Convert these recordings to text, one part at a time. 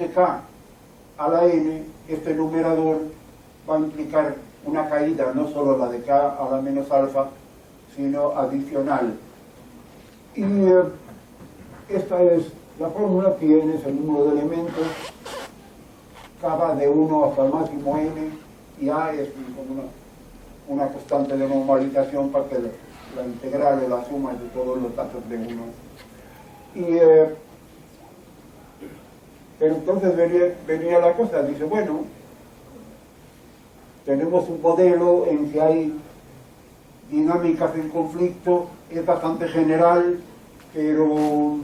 ajuste K a la n, este numerador va a implicar una caída, no solo la de K a la menos alfa, sino adicional. Y esta es la fórmula, que n es el número de elementos, K va de 1 hasta el máximo n, y A es como una constante de normalización para que la integral o la suma de todos los datos de 1. Pero entonces venía la cosa, dice, bueno, tenemos un modelo en que hay dinámicas en conflicto, es bastante general, pero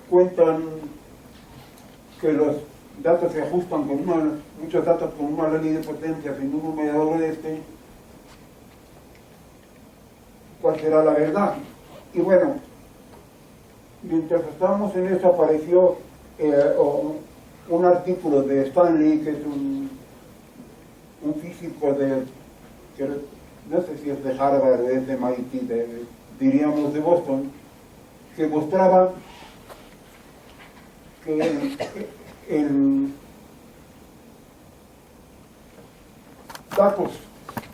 cuentan que los datos se ajustan con muchos datos con una ley de potencias en un numerador de este. ¿Cuál será la verdad? Y bueno, mientras estábamos en eso apareció un artículo de Stanley, que es un físico que no sé si es de Harvard o es de MIT, diríamos de Boston, que mostraba que en datos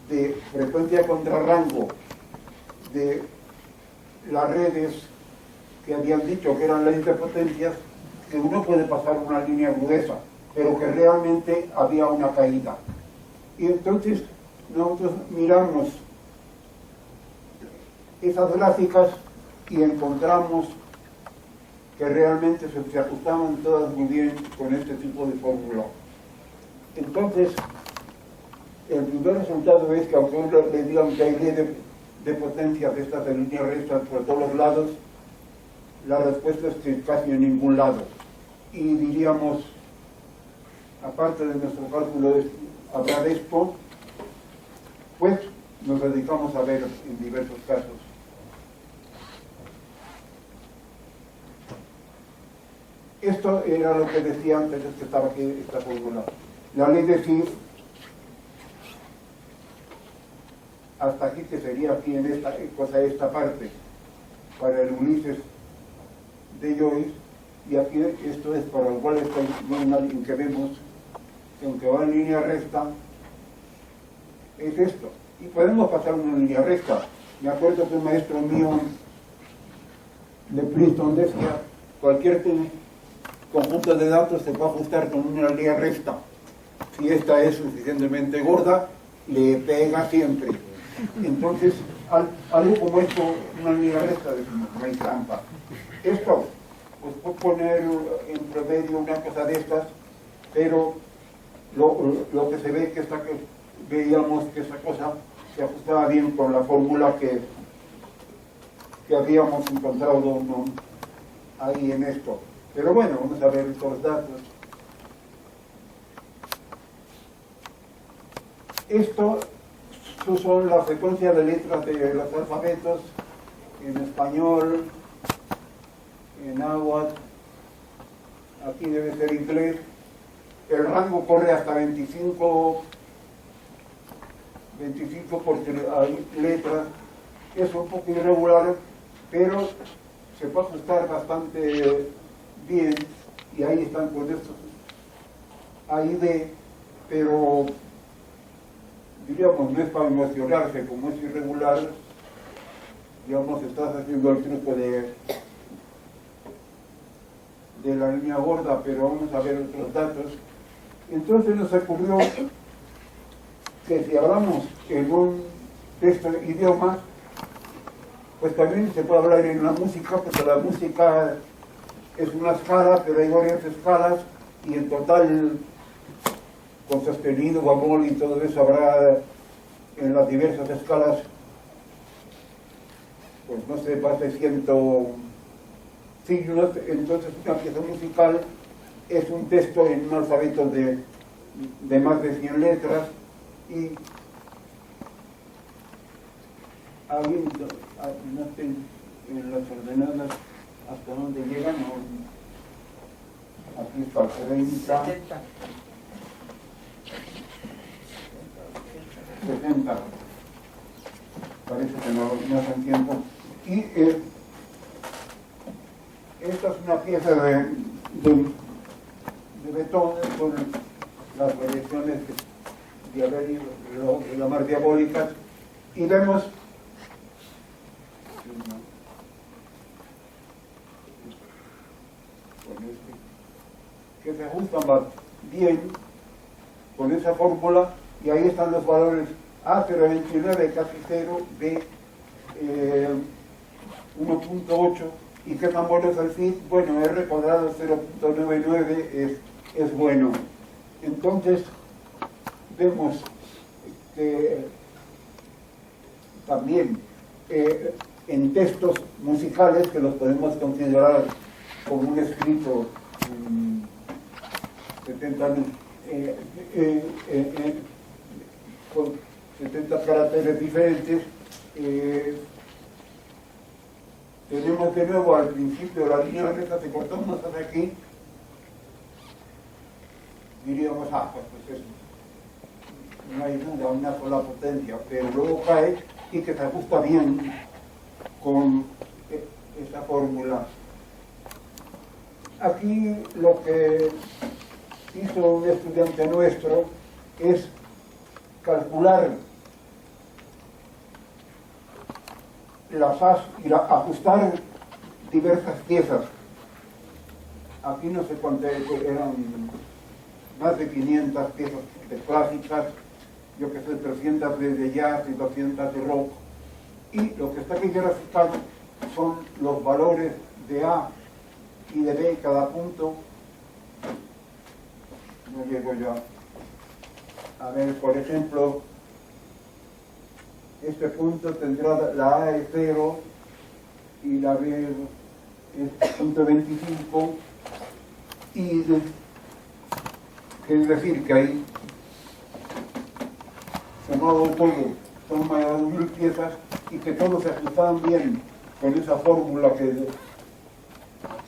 de frecuencia contra rango de las redes que habían dicho que eran leyes de potencias, que uno puede pasar una línea gruesa, pero que realmente había una caída. Y entonces nosotros miramos esas gráficas y encontramos que realmente se ajustaban todas muy bien con este tipo de fórmula. Entonces, el primer resultado es que aunque uno le digan que hay ley de potencias de estas de líneas rectas por todos los lados, la respuesta es que casi en ningún lado. Y diríamos, aparte de nuestro cálculo hablar de esto, pues nos dedicamos a ver en diversos casos. Esto era lo que decía antes, que estaba aquí esta fórmula. La ley de Fick, hasta aquí, que sería aquí en esta parte, para el Ulises de Joyce, y aquí esto es para el Wallenstein en que vemos que aunque va en línea recta, es esto. Y podemos pasar una línea recta. Me acuerdo que un maestro mío de Princeton decía, cualquier conjunto de datos se puede ajustar con una línea recta. Si esta es suficientemente gorda, le pega siempre. Entonces, algo como esto, una línea recta, decimos, no hay trampa. Esto, pues puedo poner en promedio una cosa de estas, pero lo que se ve que veíamos que esa cosa se ajustaba bien con la fórmula que habíamos encontrado ahí en esto. Pero bueno, vamos a ver los datos. Esto son la frecuencia de letras de los alfabetos en español, en náhuatl, aquí debe ser inglés. El rango corre hasta 25 por letras. Es un poco irregular, pero se puede ajustar bastante bien, y ahí están con estos AID, pero diríamos, no es para emocionarse, como es irregular, digamos, estás haciendo el truco de la línea gorda, pero vamos a ver otros datos. Entonces nos ocurrió que si hablamos en un texto de idioma, pues también se puede hablar en la música, porque la música es una escala, pero hay varias escalas, y en total, con sostenido, bemol y todo eso, habrá en las diversas escalas, pues no sé, más de 100 signos. Entonces una pieza musical es un texto en un alfabeto de más de 100 letras, y habiendo, no sé, en las ordenadas hasta dónde llegan, aquí está 30, 60, parece que no hacen tiempo. Y esta es una pieza de betón con las variaciones de haber ido de llamar diabólicas, y vemos que se ajustan bien con esa fórmula, y ahí están los valores A 0,29, casi 0, B 1,8, y qué tan bueno es el fit. Bueno, R cuadrado 0,99 es bueno. Entonces vemos que también en textos musicales, que los podemos considerar como un escrito 70 con 70 caracteres diferentes, tenemos de nuevo al principio la línea recta, si cortamos hasta aquí, diríamos, pues no hay duda, una sola potencia, pero luego cae y que se ajusta bien con esa fórmula. Aquí lo que hizo un estudiante nuestro es calcular las as y ajustar diversas piezas. Aquí no sé cuántas eran, más de 500 piezas de clásicas, yo que sé, 300 de jazz y 200 de rock, y lo que está aquí graficado son los valores de A y de B cada punto. No llego ya a ver, por ejemplo, este punto tendrá la A es 0 y la B es punto 25, y es decir que ahí sumado todo son más de 1000 piezas, y que todos se ajustaban bien con esa fórmula que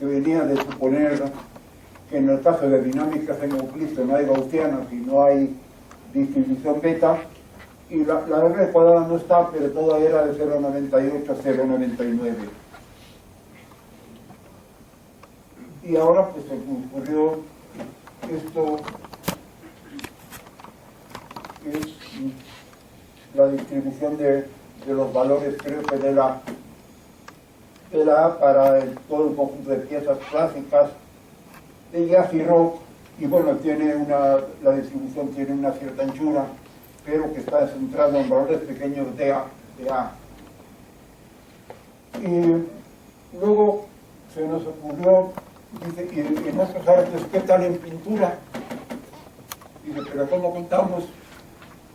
venía de suponer que en el caso de dinámicas en Euclides no hay gaussianas y no hay distribución beta, y la R cuadrada no está, pero toda era de 0,98 a 0,99. Y ahora pues se me ocurrió esto, que es la distribución de los valores, creo que de la A para todo el conjunto de piezas clásicas de jazz y rock, y bueno, la distribución tiene una cierta anchura, pero que está centrada en valores pequeños de A. Y luego se nos ocurrió, dice, y en estos artes, ¿qué tal en pintura? Dice, pero ¿cómo contamos?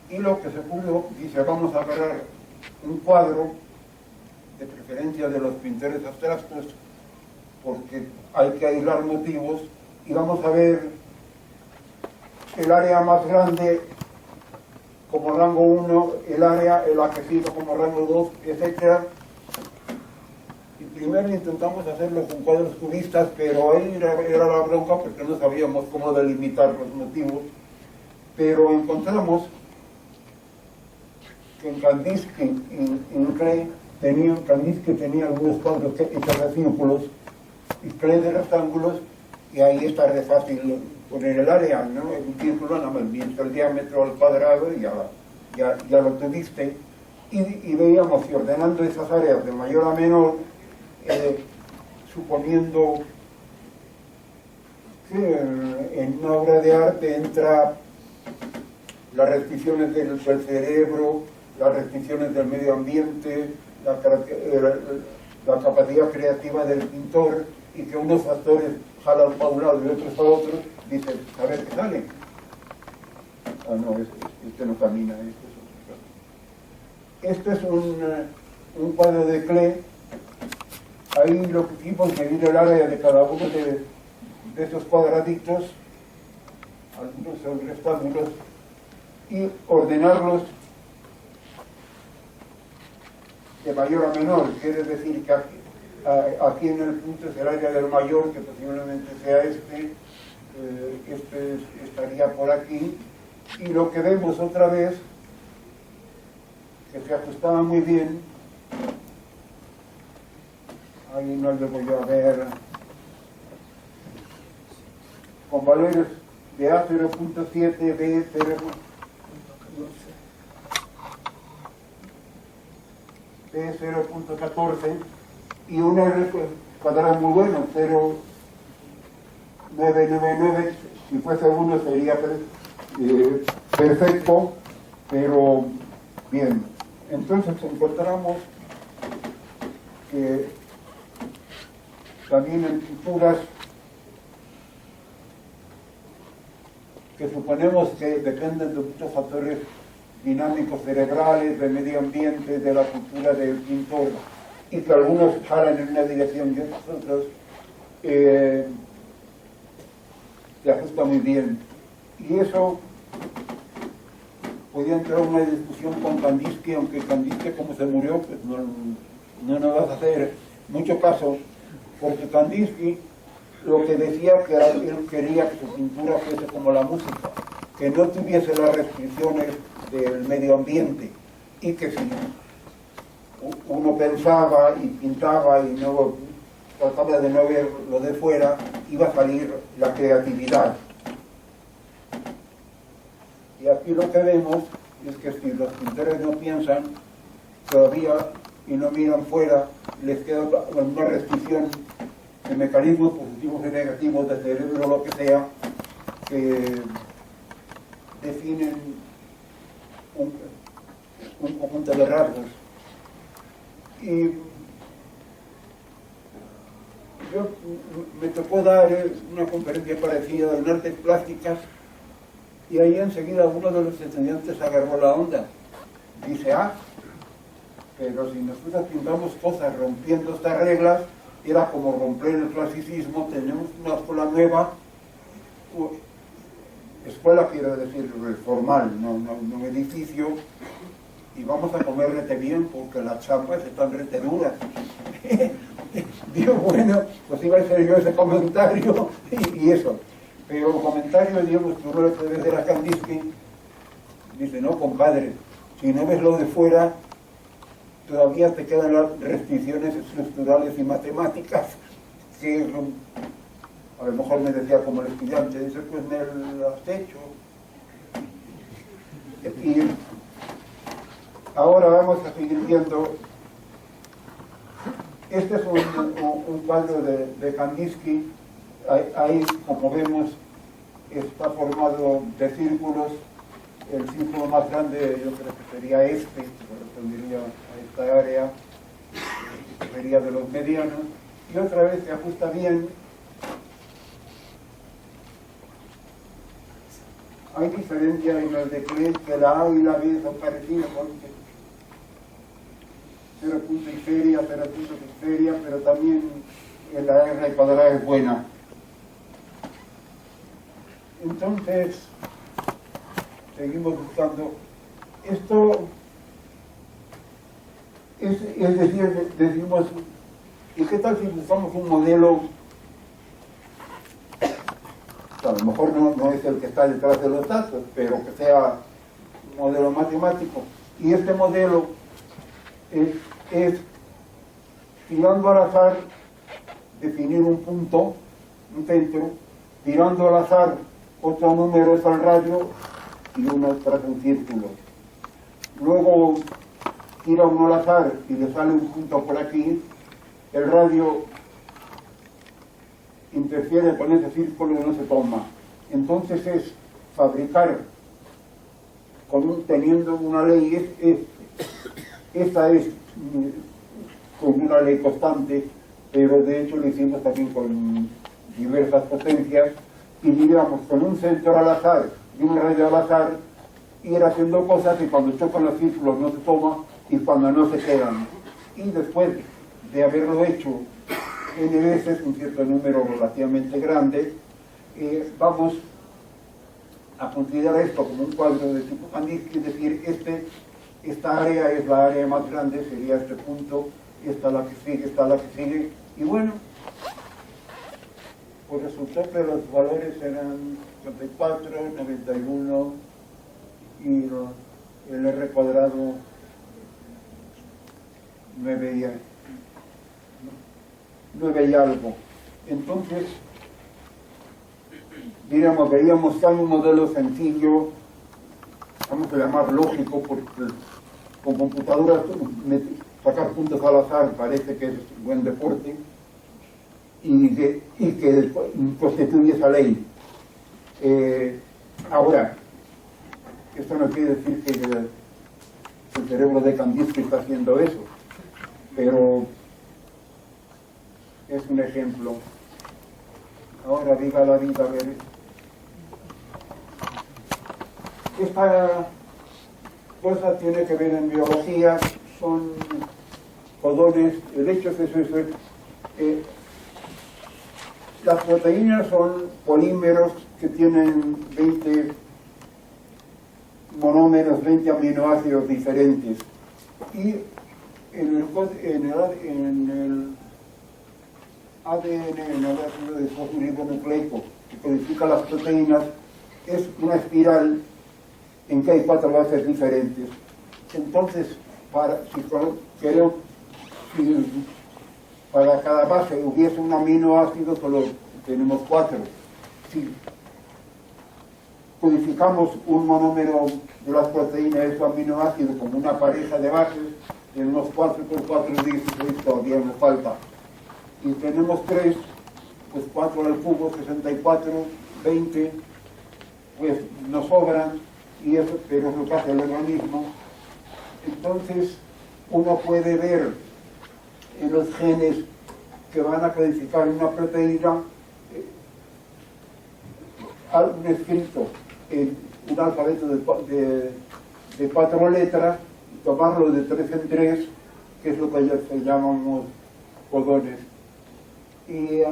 Y lo que se ocurrió, dice, vamos a agarrar un cuadro, de preferencia de los pintores abstractos, porque hay que aislar motivos, y vamos a ver el área más grande como rango 1, el área, el aquecido como rango 2, etc. Y primero intentamos hacerlo con cuadros cubistas, pero ahí era la bronca porque no sabíamos cómo delimitar los motivos. Pero encontramos que en Kandinsky, en Klee, Kandinsky tenía algunos cuadros hechos de círculos y Klee de rectángulos, y ahí está re fácil poner el área, ¿no? Un círculo, nada más viendo el diámetro al cuadrado y ya lo tuviste, y veíamos que ordenando esas áreas de mayor a menor, suponiendo que en una obra de arte entra las restricciones del cerebro, las restricciones del medio ambiente, la capacidad creativa del pintor, y que unos factores jalan para un lado y otros para otro, dicen, a ver qué sale. Ah, no, este no camina, este es un cuadro de Klee. Ahí lo que hicimos es medir el área de cada uno de estos cuadraditos, algunos son rectángulos, y ordenarlos de mayor a menor. Quiere decir que aquí en el punto es el área del mayor, que posiblemente sea este estaría por aquí, y lo que vemos otra vez, que se ajustaba muy bien, ahí no le voy a ver con valores de A 0.7, B 0, B 0.14 y un R cuadrado muy bueno, 0.999, si fuese uno sería perfecto, pero bien. Entonces encontramos que también en culturas que suponemos que dependen de muchos factores dinámicos cerebrales, del medio ambiente, de la cultura del pintor, y que algunos jalan en una dirección y otros se ajusta muy bien. Y eso podía entrar en una discusión con Kandinsky, aunque Kandinsky, como se murió, pues no nos vas a hacer mucho caso, porque Kandinsky lo que decía que él quería que su pintura fuese como la música, que no tuviese las restricciones del medio ambiente, y que si uno pensaba y pintaba y no trataba de no ver lo de fuera, iba a salir la creatividad. Y aquí lo que vemos es que si los pintores no piensan todavía y no miran fuera, les queda una restricción de mecanismos positivos y negativos del cerebro o lo que sea, que definen un conjunto de rasgos. Y yo me tocó dar una conferencia parecida en artes plásticas, y ahí enseguida uno de los estudiantes agarró la onda. Dice, pero si nosotros pintamos cosas rompiendo estas reglas, era como romper el clasicismo, tenemos una escuela nueva, escuela quiero decir formal, no edificio, y vamos a comer rete bien porque las chapas están rete duras. Digo, bueno, pues iba a ser yo ese comentario y eso. Pero el comentario, digamos, que uno le puede ver a Kandinsky, dice, no, compadre, si no ves lo de fuera, todavía te quedan las restricciones estructurales y matemáticas, que a lo mejor me decía como el estudiante, dice, pues me lo has hecho. Y ahora vamos a seguir viendo. Este es un cuadro de Kandinsky. Ahí, como vemos, está formado de círculos. El círculo más grande yo creo que sería este, que correspondería a esta área, que sería de los medianos, y otra vez se ajusta bien. Hay diferencia en el de que la A y la B son parecidas, porque 0 punto y feria, 0 punto y feria, pero también la R cuadrada es buena. Entonces, seguimos buscando. Esto es decir, decimos, ¿y qué tal si buscamos un modelo? A lo mejor no es el que está detrás de los datos, pero que sea un modelo matemático. Y este modelo es tirando al azar, definir un punto, un centro, tirando al azar otro número es al radio y uno tras un círculo. Luego tira uno al azar y le sale un punto por aquí, el radio interfiere con ese círculo y no se toma. Entonces es fabricar, teniendo una ley, esta es con una ley constante, pero de hecho lo hicimos también con diversas potencias, y diríamos con un centro al azar y un radio al azar, ir haciendo cosas y cuando chocan los círculos no se toma y cuando no se quedan. Y después de haberlo hecho n veces, un cierto número relativamente grande, vamos a considerar esto como un cuadro de tipo Kandinsky, es decir, esta área es la área más grande, sería este punto, esta la que sigue, esta la que sigue, y bueno, pues resultó que los valores eran 54, 91 y el R cuadrado 9 y algo. Entonces, diríamos, veíamos que hay un modelo sencillo, vamos a llamar lógico, porque con computadoras sacar puntos al azar parece que es buen deporte, y que constituye esa ley. Ahora, esto no quiere decir que el cerebro de Kandinsky está haciendo eso, pero es un ejemplo. Ahora diga la vida, a ver. Esta cosa tiene que ver en biología, son codones, el hecho es eso. Las proteínas son polímeros que tienen 20 monómeros, 20 aminoácidos diferentes. Y en el ADN, en el ácido desfosforibonucleico, que codifica las proteínas, es una espiral en que hay 4 bases diferentes. Entonces, si para cada base hubiese un aminoácido, solo tenemos 4. Si codificamos un monómero de las proteínas de su aminoácido como una pareja de bases, tenemos 4 por 4, 16, todavía nos falta. Y tenemos 3, pues 4 al cubo, 64, 20, pues nos sobran, y eso, pero es lo que hace el organismo. Entonces, uno puede ver en los genes que van a codificar una proteína algo escrito en un alfabeto de 4 letras, y tomarlo de 3 en 3, que es lo que ya se llamamos codones. Y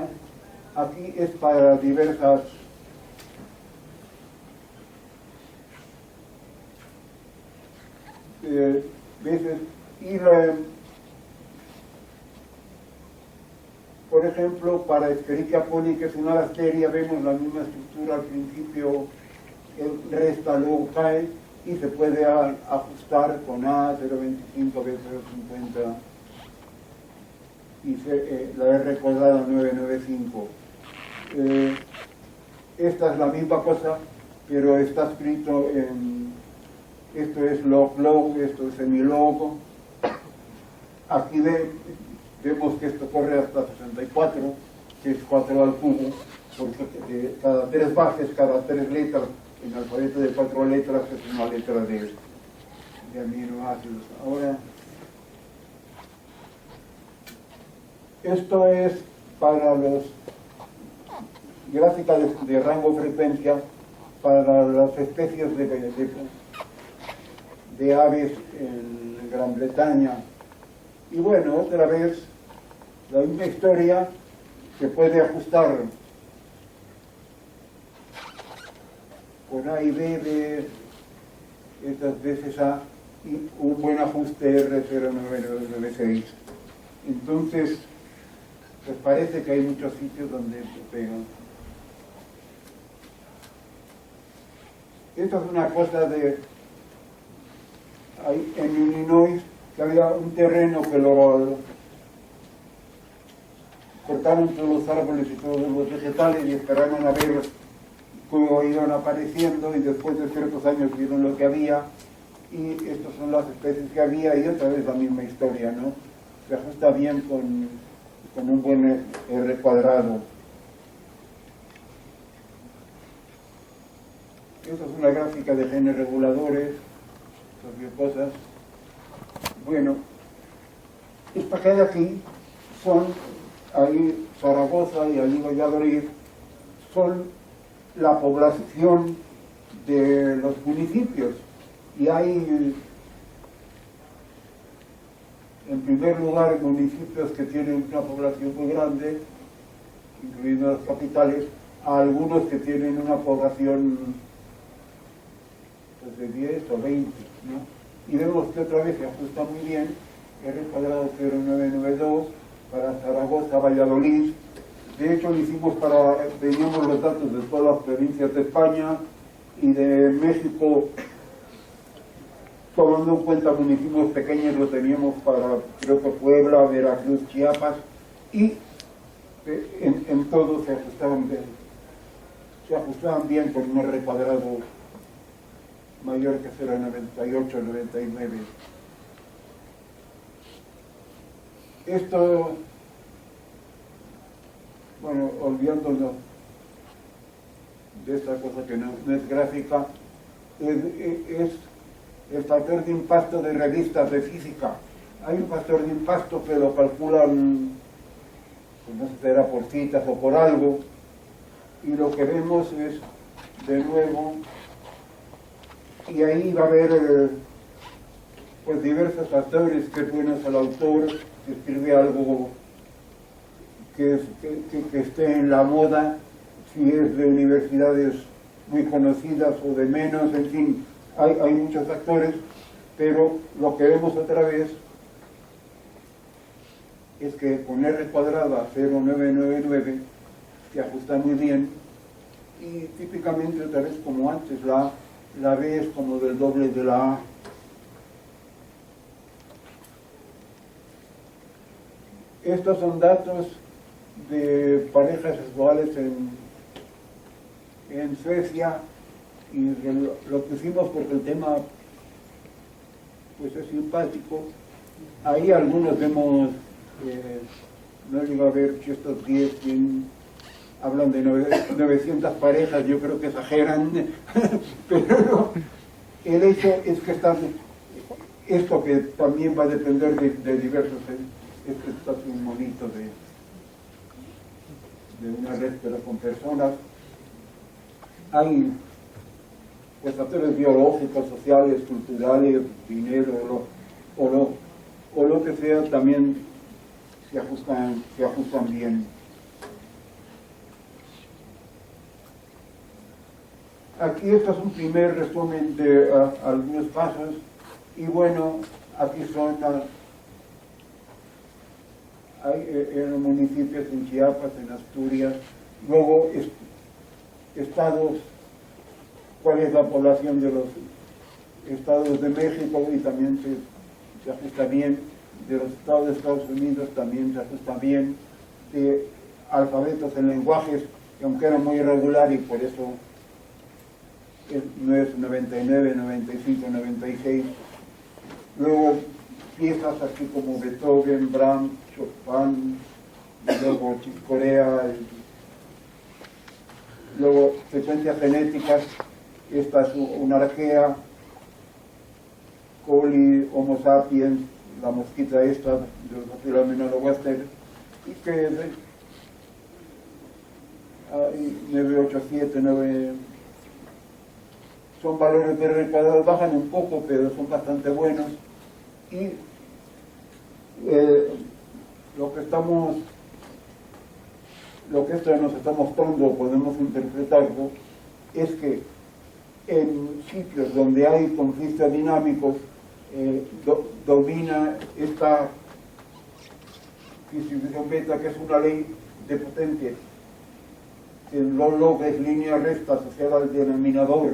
aquí es para diversas veces. Y por ejemplo, para Escherichia coli, que es una bacteria, vemos la misma estructura al principio, resta, luego cae, y se puede ajustar con A, 0,25, B, 0,50, y la R cuadrada 995. Esta es la misma cosa, pero está escrito en, esto es log, esto es semilog. Aquí vemos que esto corre hasta 64, que es 4 al cubo, porque cada 3 bases, cada 3 letras, en el alfabeto de 4 letras es una letra de aminoácidos. Ahora, esto es para los gráficas de rango frecuencia para las especies de aves en Gran Bretaña. Y bueno, otra vez, la misma historia, se puede ajustar con A y B de estas veces A, y un buen ajuste R09996. Entonces, pues parece que hay muchos sitios donde se pegan. Esto es una cosa de... Ahí en Illinois, que había un terreno que lo cortaron todos los árboles y todos los vegetales y esperaron a ver cómo iban apareciendo, y después de ciertos años vieron lo que había, y estas son las especies que había, y otra vez la misma historia, ¿no? Se ajusta bien con un buen R cuadrado. Esta es una gráfica de genes reguladores, cosas. Bueno, esta que hay aquí son, ahí Zaragoza y allí Valladolid, son la población de los municipios, y hay en primer lugar municipios que tienen una población muy grande, incluidas las capitales, a algunos que tienen una población pues, de 10 o 20, ¿no? Y vemos que otra vez se ajusta muy bien, R cuadrado 0992 para Zaragoza, Valladolid. De hecho, lo hicimos teníamos los datos de todas las provincias de España y de México, tomando en cuenta municipios pequeños, lo teníamos para, creo que Puebla, Veracruz, Chiapas, y en todos se ajustaban bien. se ajustaban bien con un R cuadrado mayor que 0,98, 99. Esto, bueno, olvidándonos de esta cosa que no es gráfica, es el factor de impacto de revistas de física. Hay un factor de impacto que lo calculan, pues no sé si será por citas o por algo, y lo que vemos es, de nuevo, y ahí va a haber pues diversos factores que buenos al autor, que escribe algo que esté en la moda, si es de universidades muy conocidas o de menos, en fin, hay muchos factores, pero lo que vemos otra vez es que con R cuadrada 0,999 se ajusta muy bien, y típicamente otra vez como antes, la B es como del doble de la A. Estos son datos de parejas sexuales en Suecia, y lo pusimos porque el tema pues es simpático. Ahí algunos vemos, no llego a ver si estos 10 hablan de 900 parejas, yo creo que exageran, pero el hecho es que esto que también va a depender de diversos, esto es un monito de una red, pero con personas. Hay pues factores biológicos, sociales, culturales, dinero, o lo que sea, también se ajustan bien. Aquí esto es un primer resumen de algunos casos, y bueno, aquí son en los municipios en Chiapas, en Asturias, luego estados, cuál es la población de los estados de México, y también se ajusta bien, de los estados de Estados Unidos también se ajusta bien, de alfabetos en lenguajes, que aunque era muy irregular y por eso no es 99, 95, 96. Luego piezas así como Beethoven, Brahms, Chopin, luego Chick Corea, luego secuencias genéticas. Esta es una arquea, coli, Homo sapiens, la mosquita esta, de los Menolowester, y que es 987, 9... son valores de R cuadrado, bajan un poco, pero son bastante buenos. Y lo que esto nos está mostrando, podemos interpretarlo, es que en sitios donde hay conflictos dinámicos, domina esta distribución beta, que es una ley de potencia, que no log es línea recta asociada al denominador,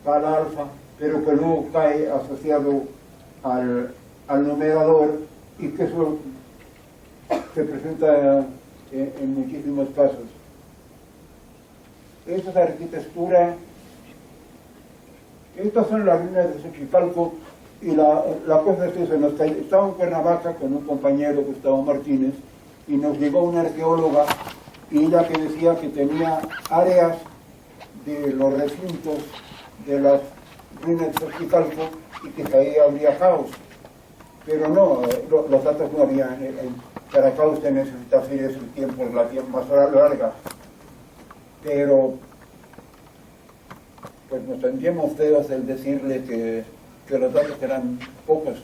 al alfa, pero que luego cae asociado al numerador, y que eso se presenta en muchísimos casos. Esta es arquitectura. Estas son las ruinas de Xochicalco, y la cosa es que estaba en Cuernavaca con un compañero, Gustavo Martínez, y nos llegó una arqueóloga, y ella que decía que tenía áreas de los recintos de las ruinas de Xochicalco y que ahí habría caos. Pero no, los datos no habían. Para caos se necesita hacer ese tiempo, más larga. Pero pues nos tendríamos feos el decirle que los datos eran pocos.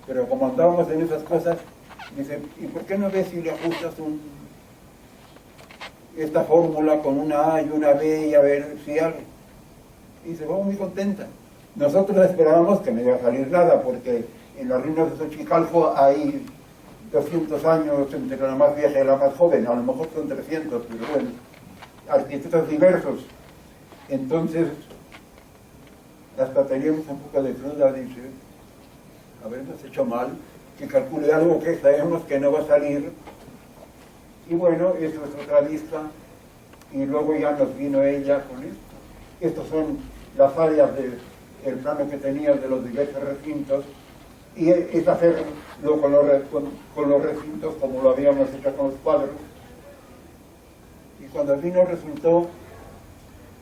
Pero como andábamos en esas cosas, dice, ¿y por qué no ves si le ajustas esta fórmula con una A y una B y a ver si algo? Y se fue muy contenta. Nosotros esperábamos que no iba a salir nada, porque en las ruinas de Xochicalco hay 200 años entre la más vieja y la más joven, a lo mejor son 300, pero bueno, arquitectos diversos. Entonces, hasta teníamos un poco de duda, dice, habernos hecho mal, que calcule algo que sabemos que no va a salir. Y bueno, eso es otra vista. y luego ya nos vino ella con esto. Estas son las áreas del plano que tenía de los diversos recintos, y es hacerlo con los recintos como lo habíamos hecho con los cuadros. Y cuando vino resultó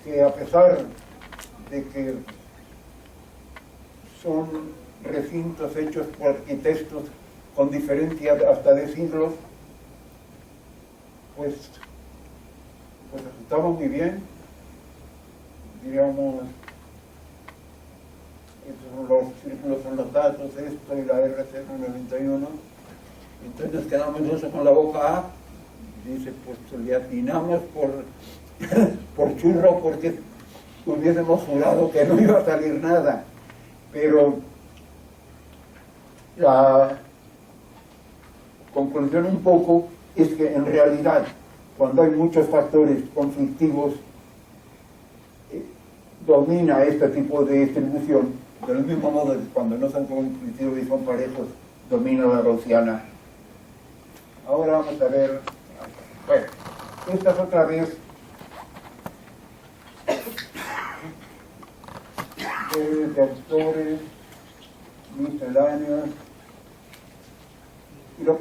que, a pesar de que son recintos hechos por arquitectos con diferencia hasta de siglos, pues resultaba muy bien, diríamos. Los círculos son los datos, esto y la RC91. Entonces nos quedamos nosotros con la boca A. Dice, pues le atinamos por churro, porque hubiésemos jurado que no iba a salir nada. Pero la conclusión un poco es que en realidad, cuando hay muchos factores conflictivos, domina este tipo de distribución. Del mismo modo que cuando no son conflictivos y son parejos, domina la gaussiana. Ahora vamos a ver, bueno, esta es otra vez de autores misceláneos,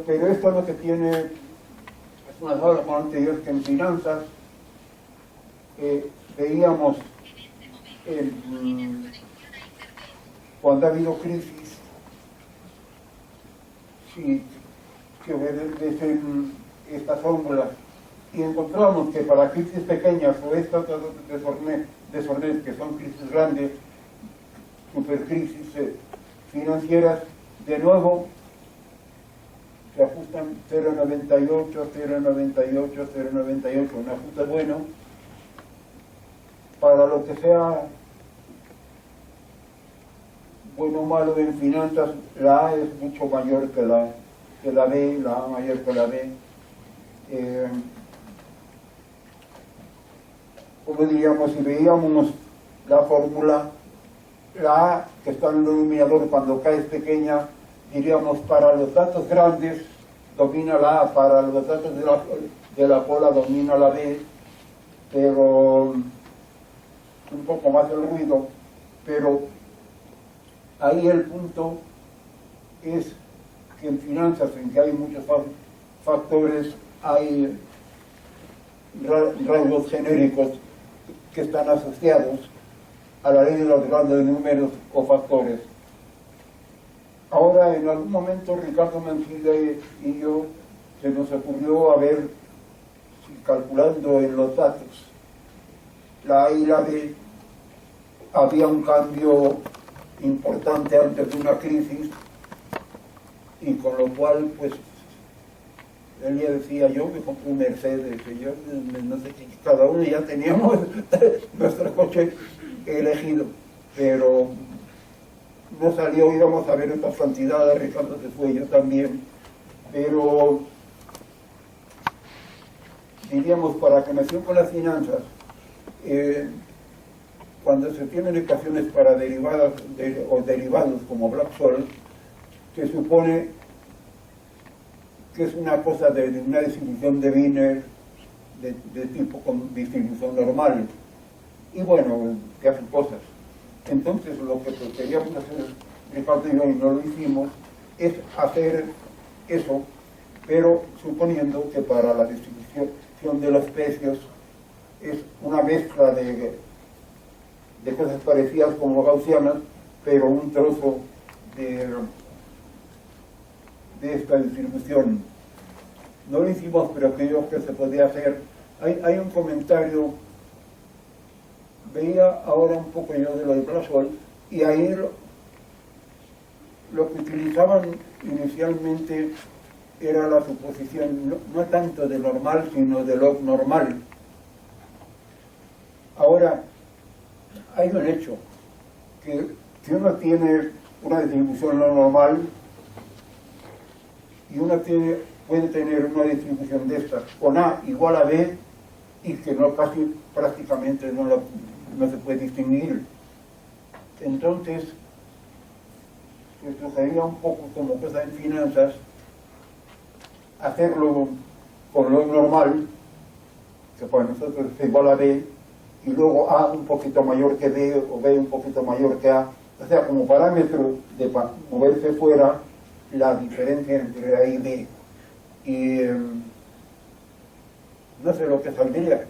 pero esto es lo que tiene, es una sola con anterior, que en finanzas veíamos cuando ha habido crisis, sí, que obedecen estas fórmulas, y encontramos que para crisis pequeñas o estas desordenes que son crisis grandes, supercrisis financieras, de nuevo se ajustan 0,98, 0,98, 0,98, un ajuste bueno. Para lo que sea bueno o malo en finanzas, la A es mucho mayor que la B, la A mayor que la B. Como diríamos, si veíamos la fórmula, la A que está en el denominador cuando K es pequeña, diríamos, para los datos grandes domina la A, para los datos de la cola domina la B, pero un poco más el ruido. Pero ahí el punto es que en finanzas, en que hay muchos factores, hay rasgos genéricos que están asociados a la ley de los grandes números o factores. Ahora, en algún momento, Ricardo Mancilla y yo se nos ocurrió, a ver, calculando en los datos, la A y la B, había un cambio importante antes de una crisis, y con lo cual, pues, él ya decía, yo me compré un Mercedes, y yo no sé qué, cada uno ya teníamos nuestro coche elegido, pero no salió, íbamos a ver otras cantidades, Ricardo se fue, yo también, pero diríamos, para conexión con las finanzas, cuando se tienen ecuaciones para derivadas o derivados como Black-Scholes, se supone que es una cosa de una distribución de Wiener de tipo con distribución normal, y bueno, que hacen cosas. Entonces, lo que queríamos hacer, Ricardo y yo, y no lo hicimos, es hacer eso, pero suponiendo que para la distribución de los precios es una mezcla de cosas parecidas como gaussianas, pero un trozo de esta distribución. No lo hicimos, pero creo que se podía hacer. Hay un comentario, veía ahora un poco yo de lo de Black-Scholes, y ahí lo que utilizaban inicialmente era la suposición, no tanto de normal, sino de log normal. Ahora, hay un hecho, que si uno tiene una distribución no normal, y uno puede tener una distribución de estas con A igual a B, y que casi prácticamente no se puede distinguir. Entonces, se sugería un poco como cosa en finanzas, hacerlo con lo normal, que para nosotros es igual a B, y luego A un poquito mayor que B, o B un poquito mayor que A, o sea, como parámetro de moverse fuera, la diferencia entre A y B. Y no sé lo que saldría.